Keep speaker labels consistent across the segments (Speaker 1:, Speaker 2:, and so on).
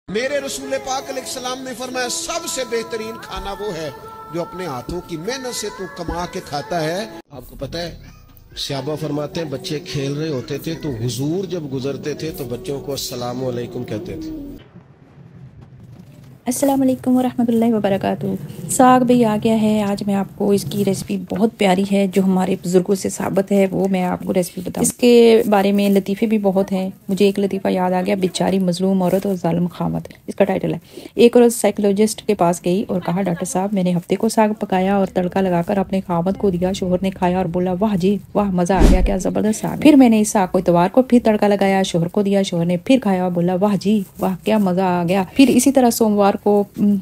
Speaker 1: मेरे रसूल पाक अलैहिस्सलाम ने फरमाया सबसे बेहतरीन खाना वो है जो अपने हाथों की मेहनत से तू कमा के खाता है। आपको पता है सहाबा फरमाते हैं बच्चे खेल रहे होते थे तो हुजूर जब गुजरते थे तो बच्चों को अस्सलाम वालेकुम कहते थे।
Speaker 2: अस्सलाम वालेकुम वरहमतुल्लाहि वबरकातुहू। साग भी आ गया है। आज मैं आपको इसकी रेसिपी बहुत प्यारी है जो हमारे बुजुर्गों से साबित है, वो मैं आपको रेसिपी बताऊँ। इसके बारे में लतीफ़े भी बहुत हैं। मुझे एक लतीफ़ा याद आ गया, बेचारी मजलूम औरत और जालिम खामद, इसका टाइटल है। एक रोज़ साइकोलॉजिस्ट के पास गई और कहा, डॉक्टर साहब मैंने हफ्ते को साग पकाया और तड़का लगाकर अपने खामद को दिया। शोहर ने खाया और बोला, वाह जी वाह, मज़ा आ गया, क्या ज़बरदस्त साग। फिर मैंने इस साग को इतवार को फिर तड़का लगाया, शोहर को दिया। शोहर ने फिर खाया और बोला, वाह जी वाह, क्या मज़ा आ गया। फिर इसी तरह सोमवार को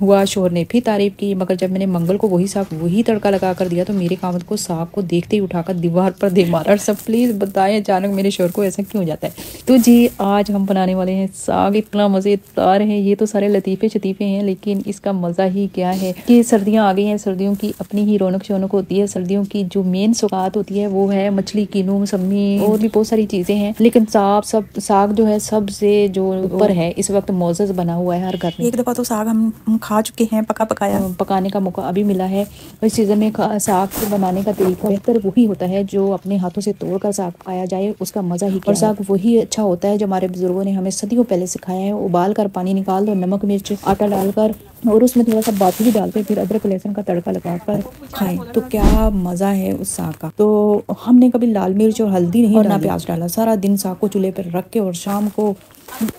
Speaker 2: हुआ, शोहर ने फिर तारीफ की। मगर जब मैंने मंगल को वही साग वही तड़का लगा कर दिया तो मेरे खामद को साग को देखते ही उठाकर दीवार पर दे मारा। सब प्लीज बताएं अचानक मेरे शोहर को ऐसा क्यों हो जाता है। तो जी आज हम बनाने वाले हैं साग। इतना मजेदार है, ये तो सारे लतीफे शतीफे हैं लेकिन इसका मजा ही क्या है कि सर्दियां आ गई हैं। सर्दियों की अपनी ही रौनक शौनक होती है। सर्दियों की जो मेन सौगात होती है वो है मछली, कीनू, मसम्मी और भी बहुत सारी चीजें हैं। लेकिन साग जो है सबसे जो ऊपर है इस वक्त मोज़ज़ बना हुआ है हर घर में। एक दफा तो साग हम खा चुके हैं, पकाया पकाने का मौका अभी मिला है। इस सीजन में साग को बनाने का तरीका बेहतर वही होता है जो अपने हाथों से तोड़कर साग पकाया जाए, उसका मजा ही क्या। और साग वही अच्छा होता है जो हमारे बुजुर्गों ने हमें सदियों पहले सिखाया है। उबाल कर पानी निकाल दो, नमक मिर्च आटा डालकर और उसमें थोड़ा सा बाथू भी डालते, फिर अदरक लहसुन का तड़का लगाकर खाएं तो क्या मजा है उस साग का। तो हमने कभी लाल मिर्च और हल्दी नहीं और ना प्याज डाला। सारा दिन साग को चूल्हे पर रख के और शाम को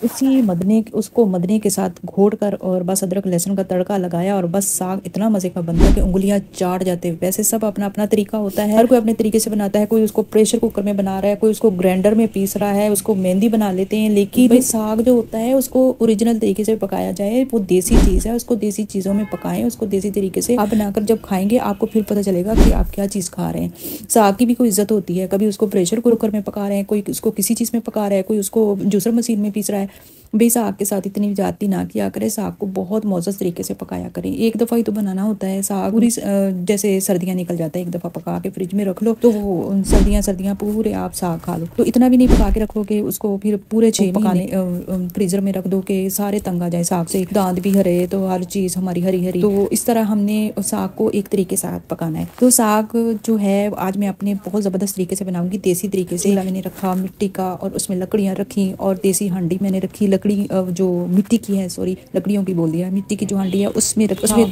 Speaker 2: उसको मदने के साथ घोट कर और बस अदरक लहसुन का तड़का लगाया और बस साग इतना मजे का बनता है कि उंगलियां चाट जाते। वैसे सब अपना अपना तरीका होता है, हर कोई अपने तरीके से बनाता है। कोई उसको प्रेशर कुकर में बना रहा है, कोई उसको ग्राइंडर में पीस रहा है, उसको मेहंदी बना लेते हैं। लेकिन भाई साग जो होता है उसको ओरिजिनल तरीके से पकाया जाए, वो देसी चीज है, उसको देसी चीजों में पकाएं, उसको देसी तरीके से आप बनाकर जब खाएंगे आपको फिर पता चलेगा कि आप क्या चीज खा रहे हैं। साग की भी कोई इज्जत होती है। कभी उसको प्रेशर कुकर में पका रहे हैं, कोई उसको किसी चीज में पका रहा है, कोई उसको जूसर मशीन में पीस रहा है। भाई साग के साथ इतनी जाती ना किया करें, साग को बहुत मौजूद तरीके से पकाया करें। एक दफ़ा ही तो बनाना होता है साग। पूरी जैसे सर्दियाँ निकल जाता है, एक दफ़ा पका के फ्रिज में रख लो तो वो सर्दियाँ पूरे आप साग खा लो। तो इतना भी नहीं पका के रखोगे उसको फिर पूरे 6 पकाने फ्रीजर में रख दो कि सारे तंग आ जाए साग से, दांत भी हरे तो हर चीज़ हमारी हरी हरी। तो इस तरह हमने साग को एक तरीके से पकाना है। तो साग जो है आज मैं अपने बहुत ज़बरदस्त तरीके से बनाऊंगी, देसी तरीके से। मैंने रखा मिट्टी का और उसमें लकड़ियाँ रखी और देसी हांडी मैंने रखी, लकड़ी जो मिट्टी की है, सॉरी लकड़ियों की बोल दिया, मिट्टी की जो हांडी है उसमें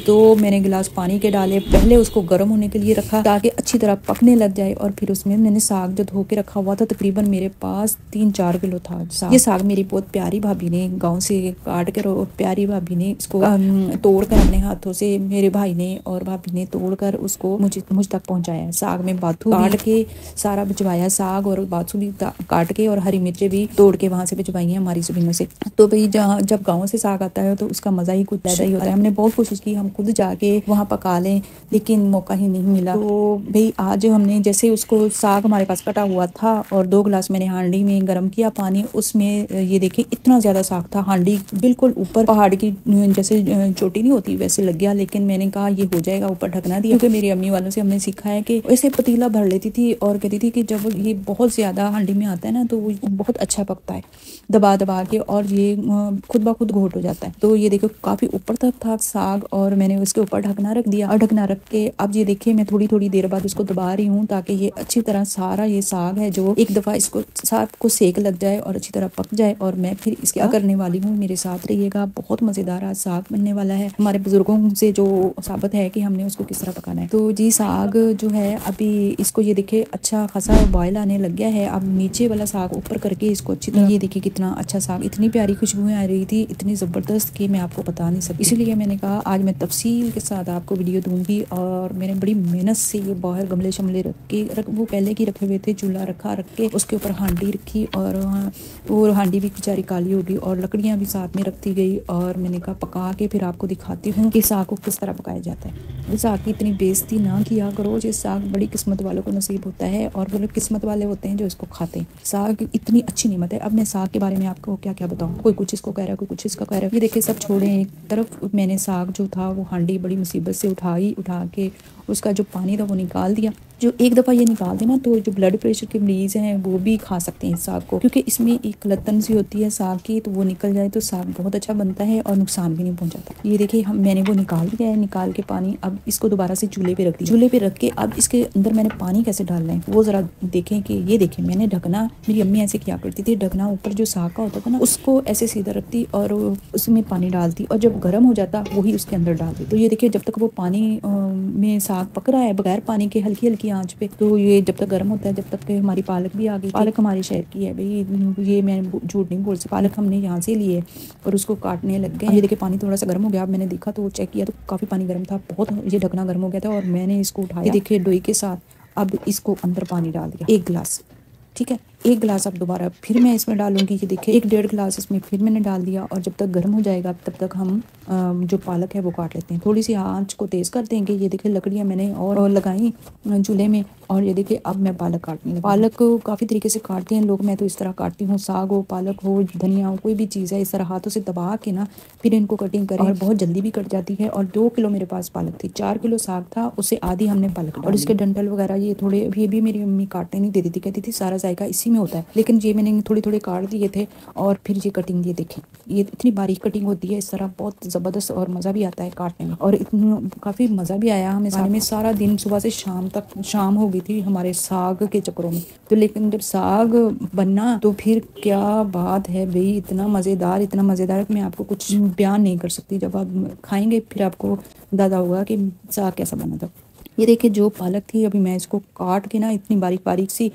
Speaker 2: 2 मैंने गिलास पानी के डाले। पहले उसको गर्म होने के लिए रखा ताकि अच्छी तरह पकने लग जाए और फिर उसमें मैंने साग जो धो के रखा हुआ था, तकरीबन मेरे पास 3-4 किलो था साग। ये साग मेरी बहुत प्यारी भाभी ने गाँव से काट कर और प्यारी भाभी ने इसको तोड़ कर अपने हाथों से, मेरे भाई ने और भाभी ने तोड़ कर उसको मुझ तक पहुँचाया। साग में बाथू काट के सारा भिजवाया, साग और बाथू भी काट के और हरी मिर्चें भी तोड़ के वहाँ से भिजवाई है हमारी जमीनों से। तो भाई जब गाँव से साग आता है तो उसका मजा ही कुछ ज्यादा ही होता है। हमने बहुत कोशिश की हम खुद जाके वहाँ पका लें लेकिन मौका ही नहीं मिला। तो भाई आज हमने जैसे उसको साग हमारे पास कटा हुआ था और 2 गिलास मैंने हांडी में गर्म किया पानी, उसमें ये देखिए इतना ज्यादा साग था। हांडी बिल्कुल ऊपर पहाड़ की जैसे चोटी नहीं होती वैसे लग गया, लेकिन मैंने कहा ये हो जाएगा, ऊपर ढकना दिया। क्योंकि मेरी अम्मी वालों से हमने सीखा है कि ऐसे पतीला भर लेती थी और कहती थी कि जब ये बहुत ज्यादा हांडी में आता है ना तो वो बहुत अच्छा पकता है दबा दबा के और ये खुद ब खुद घोट हो जाता है। तो ये देखो काफी ऊपर तक था साग और मैंने उसके ऊपर ढकना रख दिया और ढकना रख के अब ये देखिए मैं थोड़ी थोड़ी देर बाद उसको दबा रही हूँ ताकि ये अच्छी तरह सारा ये साग है जो एक दफा इसको साग को सेक लग जाए और अच्छी तरह पक जाए। और मैं फिर इसके क्या करने वाली हूँ, मेरे साथ रहिएगा, बहुत मजेदार आज साग बनने वाला है। हमारे बुजुर्गों से जो साबित है कि हमने उसको किस तरह पकाना है। तो जी साग जो है अभी इसको ये देखिए अच्छा खासा बॉयल आने लग गया है। अब नीचे वाला साग ऊपर करके इसको अच्छी तरह, ये देखिए कितना अच्छा साग, इतनी प्यारी खुशबुएं आ रही थी, इतनी ज़बरदस्त कि मैं आपको बता नहीं सकती। इसीलिए मैंने कहा आज मैं तफसील के साथ आपको वीडियो दूंगी। और मैंने बड़ी मेहनत से ये बाहर गमले शमले वो पहले की रखे हुए थे, चूल्हा रख के उसके ऊपर हांडी रखी और हांडी भी बेचारी काली होगी और लकड़ियाँ भी साथ में रखती गई। और मैंने कहा पका के फिर आपको दिखाती हूँ कि साग को किस तरह पकाया जाता है। इस साग की इतनी बेइज्जती ना किया करो, ये साग बड़ी किस्मत वालों को नसीब होता है और वो लोग किस्मत वाले होते हैं जो इसको खाते हैं। साग इतनी अच्छी नेमत है। अब मैं साग के बारे में आपको क्या क्या बताऊँ, कोई कुछ इसको कह रहा है, कोई कुछ इसका कह रहा है। ये देखिए सब छोड़े एक तरफ, मैंने साग जो था वो हांडी बड़ी मुसीबत से उठा के उसका जो पानी था वो निकाल दिया जो एक दफ़ा ये निकाल देना तो जो ब्लड प्रेशर के मरीज़ हैं वो भी खा सकते हैं इस साग को, क्योंकि इसमें एक लतन सी होती है साग की, तो वो निकल जाए तो साग बहुत अच्छा बनता है और नुकसान भी नहीं पहुंचाता। ये देखिए मैंने वो निकाल दिया है, निकाल के पानी अब इसको दोबारा से चूल्हे पे रख दिया। चूल्हे पे रख के अब इसके अंदर मैंने पानी कैसे डालना है वो ज़रा देखें कि ये देखें मैंने ढकना, मेरी अम्मी ऐसे किया करती थी, ढकना ऊपर जो साग का होता था ना उसको ऐसे सीधा रखती और उसमें पानी डालती और जब गर्म हो जाता वही उसके अंदर डाल दी। तो ये देखिए जब तक वो पानी में साग पक रहा है बगैर पानी के हल्की हल्की आंच पे, तो ये जब तक गर्म होता है जब तक हमारी पालक भी आ गई। पालक हमारे शहर की है भाई, ये मैं झूठ नहीं बोल सकती, पालक हमने यहाँ से ली है और उसको काटने लग गए। ये देखिए पानी थोड़ा सा गर्म हो गया, अब मैंने देखा तो चेक किया तो काफ़ी पानी गर्म था, बहुत ये ढकना गर्म हो गया था और मैंने इसको उठाया, देखिए डोई के साथ अब इसको अंदर पानी डाल दिया 1 गिलास, ठीक है 1 गिलास। अब दोबारा फिर मैं इसमें डालूंगी, ये देखिए 1-1.5 गिलास इसमें फिर मैंने डाल दिया और जब तक गर्म हो जाएगा तब तक हम जो पालक है वो काट लेते हैं। थोड़ी सी आंच को तेज़ कर देंगे। ये देखिए लकड़ियाँ मैंने और लगाई चूल्हे में और ये देखिए अब मैं पालक काटने लगी। पालक को काफ़ी तरीके से काटते हैं लोग, मैं तो इस तरह काटती हूँ। साग हो, पालक हो, धनिया हो, कोई भी चीज़ है इस तरह हाथों से दबा के ना फिर इनको कटिंग करें और बहुत जल्दी भी कट जाती है। और 2 किलो मेरे पास पालक थी, 4 किलो साग था, उससे आधी हमने पालक और इसके डंठल वगैरह ये थोड़े ये भी मेरी मम्मी काटने नहीं देती थी, कहती थी सारा जायका इसी में होता है, लेकिन ये मैंने थोड़े थोड़े काट दिए थे और फिर ये कटिंग, ये देखें ये इतनी बारीक कटिंग होती है इस तरह, बहुत ज़बरदस्त और मज़ा भी आता है काटने में और इतना काफ़ी मज़ा भी आया हमें खाने में। सारा दिन सुबह से शाम तक शाम हो गई थी हमारे साग के चक्करों में। तो लेकिन जब साग बनना तो फिर क्या बात है भाई, इतना मज़ेदार कि मैं आपको कुछ बयान नहीं कर सकती। जब आप खाएंगे फिर आपको अंदाज़ा होगा कि साग कैसा बना था। ये देखिए जो पालक थी अभी मैं इसको काट के ना इतनी बारीक बारीक सी,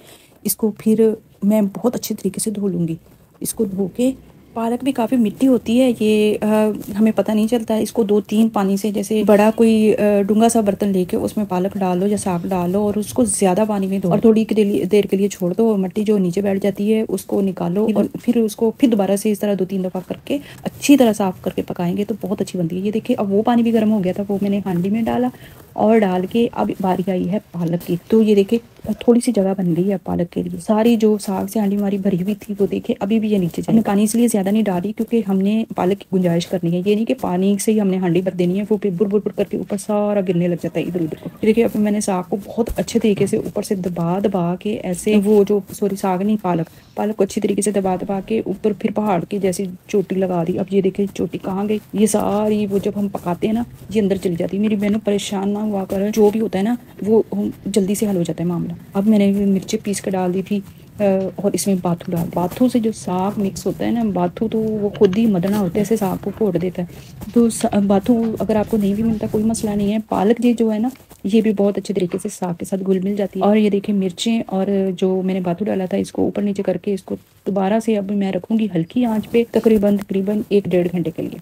Speaker 2: इसको फिर मैं बहुत अच्छे तरीके से धो लूँगी। इसको धो के, पालक भी काफ़ी मिट्टी होती है ये हमें पता नहीं चलता है। इसको 2-3 पानी से, जैसे बड़ा कोई डूंगा सा बर्तन लेके उसमें पालक डाल दो या साग डाल दो और उसको ज़्यादा पानी में धो और थोड़ी देर के लिए छोड़ दो। मिट्टी जो नीचे बैठ जाती है उसको निकालो और फिर उसको फिर दोबारा से इस तरह 2-3 दफ़ा करके अच्छी तरह साफ़ करके पकाएंगे तो बहुत अच्छी बनती है। ये देखिए अब वो पानी भी गर्म हो गया था, वो मैंने हांडी में डाला और डाल के अब बारी आई है पालक की। तो ये देखिए थोड़ी सी जगह बन गई है पालक के लिए। सारी जो साग से हांडी हमारी भरी हुई थी वो देखिए अभी भी ये नीचे जाए। पानी इसलिए ज़्यादा नहीं डाली क्योंकि हमने पालक की गुंजाइश करनी है, ये नहीं कि पानी से ही हमने हांडी भर देनी है, वो फिर बुर बुर बुर करके ऊपर सारा गिरने लग जाता है इधर उधर को। देखिए अब मैंने साग को बहुत अच्छे तरीके से ऊपर से दबा दबा के ऐसे वो जो साग नहीं पालक को अच्छी तरीके से दबा दबा के ऊपर फिर पहाड़ की जैसी चोटी लगा दी। अब ये देखिए चोटी कहाँ गई, ये सारी वो जब हम पकाते हैं ना ये अंदर चली जाती है। मेरी बहनों परेशान ना हुआ कर, जो भी होता है ना वो जल्दी से हल हो जाता है मामला। अब मैंने मिर्ची पीस कर डाल दी थी और इसमें बाथू से जो साग मिक्स होता है ना, बाथू तो वो खुद ही मदना होता है, ऐसे साग को फोड़ देता है। तो बाथू अगर आपको नहीं भी मिलता कोई मसला नहीं है, पालक ये जो है ना ये भी बहुत अच्छे तरीके से साग के साथ घुल मिल जाती है। और ये देखिए मिर्चें और जो मैंने बाथू डाला था इसको ऊपर नीचे करके इसको दोबारा से अब मैं रखूँगी हल्की आँच पे तकरीबन 1-1.5 घंटे के लिए।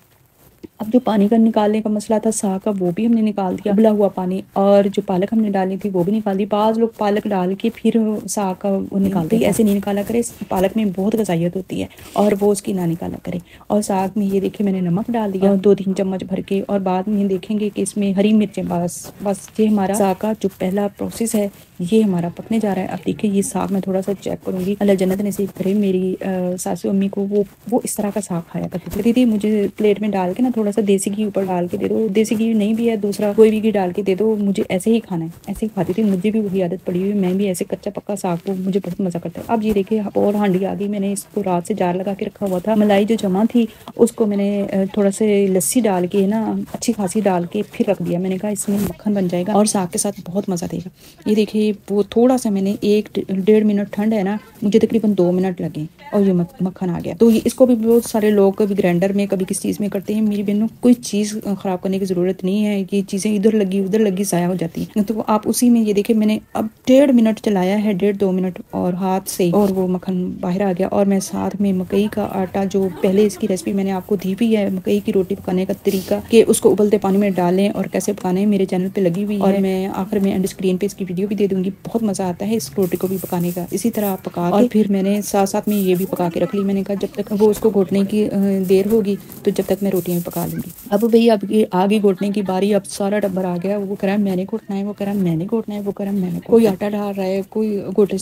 Speaker 2: अब जो पानी का निकालने का मसला था साग का वो भी हमने निकाल दिया, उबला हुआ पानी, और जो पालक हमने डाली थी वो भी निकाल दी। बाज़ लोग पालक डाल के फिर साग का वो निकालते हैं, ऐसे नहीं निकाला करे, पालक में बहुत गजाइत होती है और वो उसकी ना निकाला करे। और साग में ये देखिए मैंने नमक डाल दिया 2-3 चम्मच भर के और बाद में देखेंगे कि इसमें हरी मिर्चें, बस ये हमारा साग का जो पहला प्रोसेस है ये हमारा पकने जा रहा है। अब देखिए ये साग मैं थोड़ा सा चेक करूँगी, अल्लाह जन्नत नसीब करे। मेरी सासू अम्मी को वो इस तरह का साग खाया करती थी। मुझे प्लेट में डाल के ना थोड़ा सा देसी घी ऊपर डाल के दे दो, देसी घी नहीं भी है दूसरा कोई भी घी डाल के दे दो, मुझे ऐसे ही खाना है, ऐसे ही खाती थी। मुझे भी वही आदत पड़ी हुई, मैं भी ऐसे कच्चा पक्का साग को मुझे बहुत मजा करता है। अब ये देखिए और हांडी आ गई, मैंने इसको रात से जार लगा के रखा हुआ था। मलाई जो जमा थी उसको मैंने थोड़ा से लस्सी डाल के ना अच्छी खासी डाल के फिर रख दिया। मैंने कहा इसमें मक्खन बन जाएगा और साग के साथ बहुत मजा देगा। ये देखिए वो थोड़ा सा मैंने 1-1.5 मिनट, ठंड है ना, मुझे तकरीबन 2 मिनट लगे और ये मक्खन आ गया। तो ये इसको भी बहुत सारे लोग कभी ग्राइंडर में कभी किस चीज़ में करते हैं। मेरी बहनों कोई चीज़ ख़राब करने की ज़रूरत नहीं है, ये चीज़ें इधर लगी उधर लगी ज़ाया हो जाती हैं। तो आप उसी में ये देखिए मैंने अब 1.5 मिनट चलाया है, 1.5-2 मिनट, और हाथ से और वो मक्खन बाहर आ गया। और मैं साथ में मकई का आटा, जो पहले इसकी रेसिपी मैंने आपको दी हुई है मकई की रोटी पकाने का तरीका, कि उसको उबलते पानी में डालें और कैसे पकाना है, मेरे चैनल पे लगी हुई है। और मैं आखिर में एंड स्क्रीन पे इसकी वीडियो भी दे दूंगी। बहुत मज़ा आता है इस रोटी को भी पकाने का। इसी तरह आप पका और फिर मैंने साथ साथ में ये भी पका के रख ली। मैंने कहा जब तक वो उसको घोटने की देर होगी तो जब तक मैं रोटियाँ पका लूंगी। अब भैया अब ये आगे घोटने की बारी, अब सारा टब्बर आ गया। वो कह रहा है मैंने घोटना है, वो कह रहा है मैंने घोटना है, वो कह रहा है मैंने। कोई आटा डाल रहा है, कोई घोटने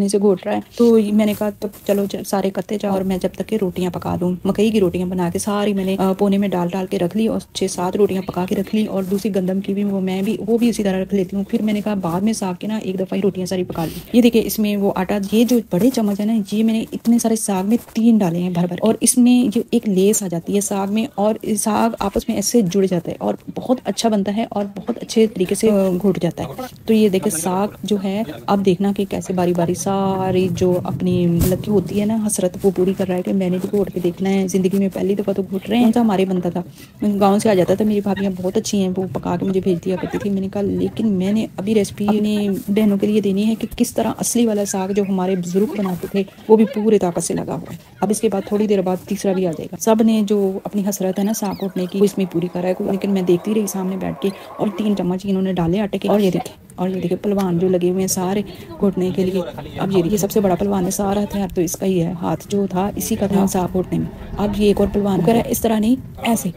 Speaker 2: से घोट रहा है। तो मैंने कहा तो चलो सारे करते जाओ और मैं जब तक के रोटियां पका लूँ। मकई की रोटियां बना के सारी मैंने पोने में डाल के रख ली और 6-7 रोटियां पका के रख ली, और दूसरी गंदम की भी वो भी इसी तरह रख लेती हूँ। फिर मैंने कहा बाद में साग के ना एक दफा ही रोटियां सारी पका ली। ये देखिए इसमें वो आटा, ये जो बड़े चम्मच है ना, ये मैंने इतने सारे साग में 3 डाले हैं भर भर, और इसमें जो एक लेस आ जाती है साग में, और साग आपस में ऐसे जुड़ जाता है और बहुत अच्छा बनता है और बहुत अच्छे तरीके से घुट जाता है। तो ये देखिए साग जो है, अब देखना कि कैसे बारी बारी सारी जो अपनी लकी होती है ना हसरत, वो पूरी कर रहा है कि मैंने भी घोट के देखना है। जिंदगी में पहली दफा तो घुट रहे हैं। हमारे बनता था, गाँव से आ जाता था, मेरी भाभियाँ बहुत अच्छी हैं, वो पका के मुझे भेज दिया करती थी। मैंने कहा लेकिन मैंने अभी रेसिपी अपनी बहनों के लिए देनी है कि किस तरह असली वाला साग जो हमारे बुजुर्ग बनाते थे वो भी पूरे ताकत से लगा हुआ है। अब इसके बाद थोड़ी देर बाद तीसरा भी आ जाएगा। सब ने जो अपनी हसरत है ना साग घोटने की, वो इसमें पूरी कर रहा है। लेकिन मैं देखती रही सामने बैठ के, और 3 चम्मच इन्होंने डाले आटे के, और ये देखिए पहलवान जो लगे हुए हैं सारे घोटने के लिए। अब ये देखिए सबसे बड़ा पहलवान है, सारा हथियार तो इसका ही है, हाथ जो था इसी का था साग घोटने में। अब ये एक और पहलवान कह रहा है इस तरह नहीं, ऐसे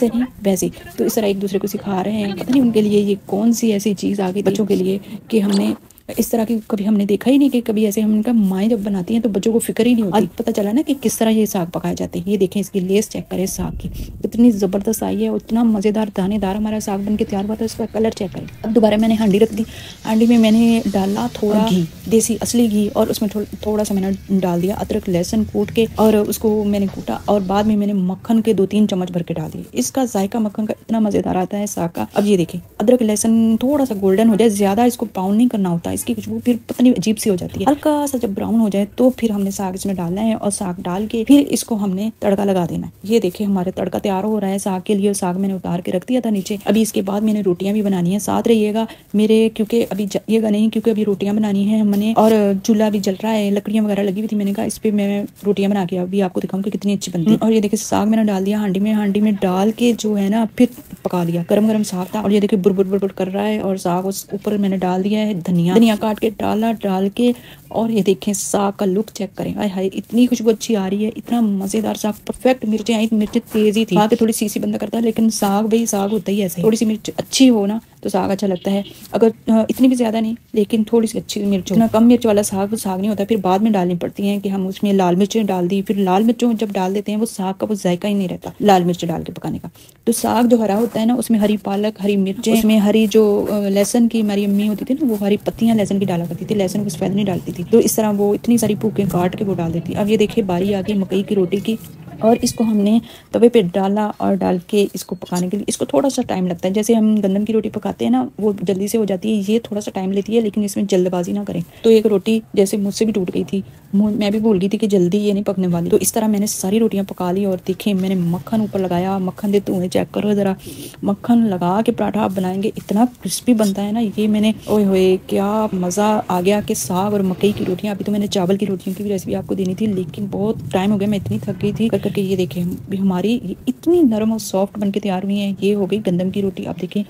Speaker 2: नहीं वैसे। तो इस तरह एक दूसरे को सिखा रहे हैं। पता नहीं उनके लिए ये कौन सी ऐसी चीज़ आ गई बच्चों के लिए कि हमने इस तरह की कभी हमने देखा ही नहीं कि कभी ऐसे हम उनका माएँ जब बनाती हैं तो बच्चों को फिक्र ही नहीं होती। आज पता चला ना कि किस तरह ये साग पकाए जाते हैं। ये देखें इसकी लेस चेक करें साग की, इतनी ज़बरदस्त आई है, इतना मज़ेदार दानेदार हमारा साग बन के तैयार हुआ था। इसका कलर चेक करें। अब दोबारा मैंने हांडी रख दी, हांडी में मैंने डाला थोड़ा घी, देसी असली घी, और उसमें थोड़ा सा मैंने डाल दिया अदरक लहसुन कूट के, और उसको मैंने कूटा, और बाद में मैंने मक्खन के 2-3 चम्मच भर के डाल दिए। इसका जायका मक्खन का इतना मज़ेदार आता है साग का। अब ये देखें अदरक लहसुन थोड़ा सा गोल्डन हो जाए, ज़्यादा इसको ब्राउन नहीं करना होता, इसकी खुशबू फिर पता नहीं अजीब सी हो जाती है। हल्का सा जब ब्राउन हो जाए तो फिर हमने साग इसमें डालना है, और साग डाल के फिर इसको हमने तड़का लगा देना है। ये देखिए हमारे तड़का तैयार हो रहा है साग के लिए। साग मैंने उतार के रख दिया था नीचे। अभी इसके बाद मैंने रोटियां भी बनानी है, साथ रहिएगा मेरे, क्योंकि अभी जाइएगा नहीं, क्योंकि अभी रोटियां बनानी है हमने, और चूल्हा भी जल रहा है, लकड़ियां वगैरह लगी हुई थी। मैंने कहा इस पे मैं रोटियां बना के अभी आपको दिखाऊंगी कितनी अच्छी बनती है। और ये देखिए साग मैंने डाल दिया हांडी में डाल के जो है ना फिर पका लिया। गरम साग था, और ये देखिए बुर कर रहा है, और साग उस ऊपर मैंने डाल दिया है धनिया काट के डाल के, और ये देखें साग का लुक चेक करें। हाय हाय इतनी खुशबू अच्छी आ रही है, इतना मजेदार साग, परफेक्ट। मिर्चें आई, मिर्चें तेज ही थी, खा के थोड़ी सी बंदा करता है, लेकिन साग भाई साग होता ही ऐसे, थोड़ी सी मिर्च अच्छी हो ना तो साग अच्छा लगता है। अगर इतनी भी ज्यादा नहीं, लेकिन थोड़ी सी अच्छी मिर्च हो, कम मिर्च वाला साग नहीं होता। फिर बाद में डालनी पड़ती है कि हम उसमें लाल मिर्चें डाल दी, फिर लाल मिर्चों जब डाल देते हैं वो साग का वो जायका ही नहीं रहता लाल मिर्च डाल के पकाने का। तो साग जो हरा होता है ना, उसमें हरी पालक, हरी मिर्चें, उसमें हरी जो लहसुन की हमारी अम्मी होती थी ना, वो हरी पत्तियां लहसुन की डाला करती थी, लहसुन को सफेद नहीं डालती थी। तो इस तरह वो इतनी सारी भूखें काट के वो डाल देती। अब ये देखिए बारी आ गई मकई की रोटी की, और इसको हमने तवे पे डाला, और डाल के इसको पकाने के लिए इसको थोड़ा सा टाइम लगता है। जैसे हम गंदम की रोटी पकाते हैं ना, वो जल्दी से हो जाती है, ये थोड़ा सा टाइम लेती है, लेकिन इसमें जल्दबाजी ना करें। तो एक रोटी जैसे मुझसे भी टूट गई थी, मैं भी भूल गई थी कि जल्दी ये नहीं पकने वाली। तो इस तरह मैंने सारी रोटियां पका ली, और देखें मैंने मक्खन ऊपर लगाया, मक्खन दे धुएं चेक करो जरा, मक्खन लगा के पराठा आप बनाएंगे इतना क्रिस्पी बनता है ना। ये मैंने ओए होए क्या मज़ा आ गया कि साग और मकई की रोटियां। अभी तो मैंने चावल की रोटियों की भी रेसिपी आपको देनी थी, लेकिन बहुत टाइम हो गया, मैं इतनी थक गई थी करके। ये देखें हमारी इतनी नरम और सॉफ्ट बन के तैयार हुई हैं। ये हो गई गंदम की रोटी। आप देखें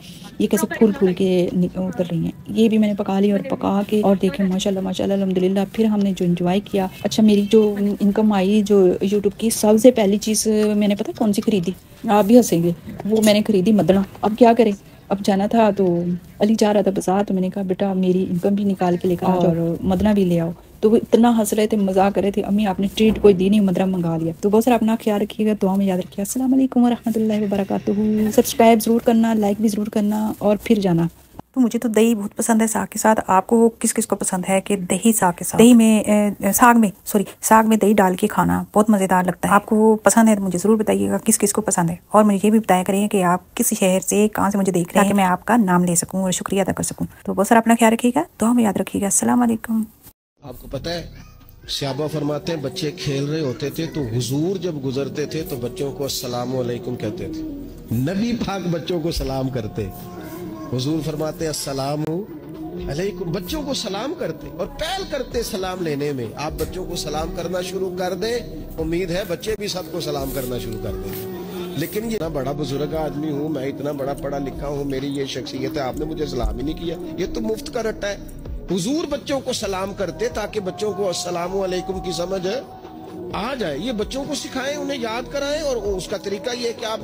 Speaker 2: ये कैसे फूल के उतर रही हैं। ये भी मैंने पका ली, और पका के, और देखें माशाल्लाह अल्हम्दुलिल्लाह। फिर हमने जो एंजॉय किया। अच्छा मेरी जो इनकम आई जो यूट्यूब की, सबसे पहली चीज़ मैंने पता कौन सी खरीदी, आप भी हंसेंगे, वो मैंने खरीदी मदना। अब क्या करें, अब जाना था तो अली जा रहा था बाजार, तो मैंने कहा बेटा मेरी इनकम भी निकाल के लेकर आओ और मदना भी ले आओ। तो वो इतना हंस रहे थे, मजाक कर रहे थे, अम्मी आपने ट्रीट कोई दी नहीं, मदरा मंगा लिया। तो बहुत सारा अपना ख्याल रखिएगा, दुआ में याद रखिएगा। अस्सलाम वालेकुम व रहमतुल्लाहि व बरकातुहू। सब्सक्राइब जरूर करना, लाइक भी जरूर करना, और फिर जाना। तो मुझे तो दही बहुत पसंद है साग के साथ। आपको किस किस को पसंद है कि दही साग के साथ, दही में साग में दही डाल के खाना बहुत मज़ेदार लगता है। आपको पसंद है तो मुझे ज़रूर बताइएगा किस किस को पसंद है, और मुझे ये भी बताया करिए कि आप किस शहर से कहाँ से मुझे देख रहे हैं, ताकि मैं आपका नाम ले सकूँ और शुक्रिया अदा कर सकूँ। तो बहुत सारा अपना ख्याल रखिएगा, तो हमें याद रखिएगा। अस्सलाम वालेकुम।
Speaker 1: आपको पता है सहाबा फरमाते हैं बच्चे खेल रहे होते थे तो हुजूर जब गुजरते थे तो बच्चों को अस्सलामु अलैकुम कहते थे। नबी पाक बच्चों को सलाम करते, हुजूर फरमाते अस्सलामु अलैकुम, बच्चों को सलाम करते और पहल करते सलाम लेने में। आप बच्चों को सलाम करना शुरू कर दें, उम्मीद है बच्चे भी सबको सलाम करना शुरू कर देंगे। लेकिन ये इतना बड़ा बुजुर्ग आदमी हूँ मैं, इतना बड़ा पढ़ा लिखा हूँ, मेरी ये शख्सियत है, आपने मुझे सलाम ही नहीं किया, ये तो मुफ्त का रट्टा है। हुजूर बच्चों को सलाम करते ताकि बच्चों को अस्सलामु अलैकुम की समझ आ जाए। ये बच्चों को सिखाएं, उन्हें याद कराएं, और उसका तरीका ये है कि आप